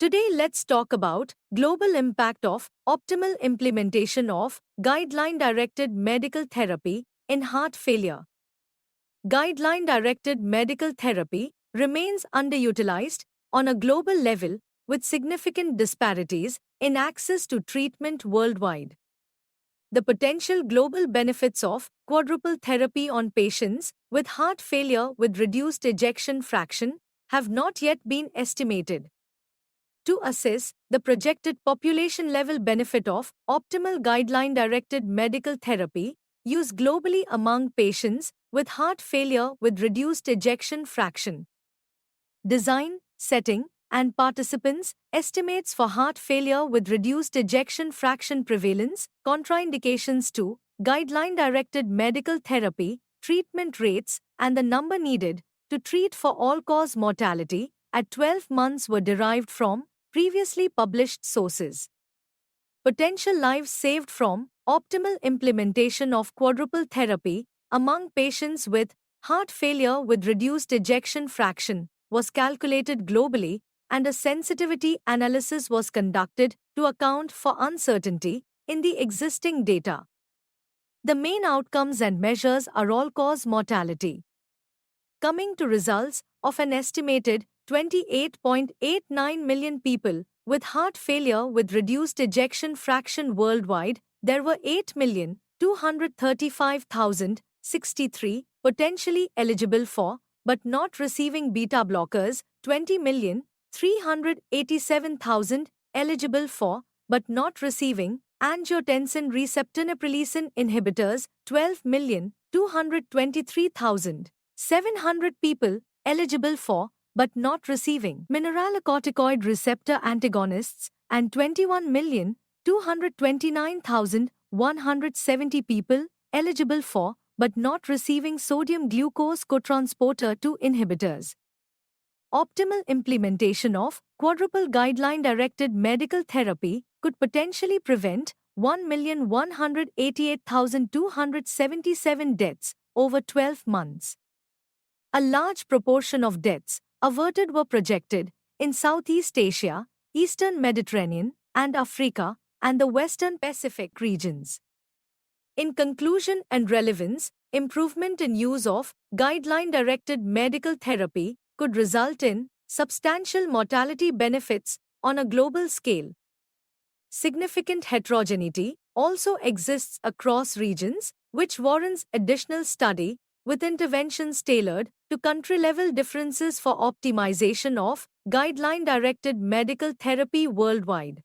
Today let's talk about global impact of optimal implementation of guideline-directed medical therapy in heart failure. Guideline-directed medical therapy remains underutilized on a global level with significant disparities in access to treatment worldwide. The potential global benefits of quadruple therapy on patients with heart failure with reduced ejection fraction have not yet been estimated. To assess the projected population-level benefit of optimal guideline-directed medical therapy used globally among patients with heart failure with reduced ejection fraction. Design, setting, and participants estimates for heart failure with reduced ejection fraction prevalence, contraindications to guideline-directed medical therapy, treatment rates, and the number needed to treat for all-cause mortality at 12 months were derived from previously published sources. Potential lives saved from optimal implementation of quadruple therapy among patients with heart failure with reduced ejection fraction was calculated globally, and a sensitivity analysis was conducted to account for uncertainty in the existing data. The main outcomes and measures are all-cause mortality. Coming to results of an estimated 28.89 million people with heart failure with reduced ejection fraction worldwide, there were 8,235,063 potentially eligible for, but not receiving beta blockers, 20,387,000 eligible for, but not receiving angiotensin receptor neprilysin inhibitors, 12,223,700 people eligible for, but not receiving mineralocorticoid receptor antagonists, and 21,229,170 people eligible for, but not receiving sodium glucose cotransporter 2 inhibitors. Optimal implementation of quadruple guideline-directed medical therapy could potentially prevent 1,188,277 deaths over 12 months. A large proportion of deaths averted were projected in Southeast Asia, Eastern Mediterranean, and Africa, and the Western Pacific regions. In conclusion and relevance, improvement in use of guideline-directed medical therapy could result in substantial mortality benefits on a global scale. Significant heterogeneity also exists across regions, which warrants additional study with interventions tailored to country-level differences for optimization of guideline-directed medical therapy worldwide.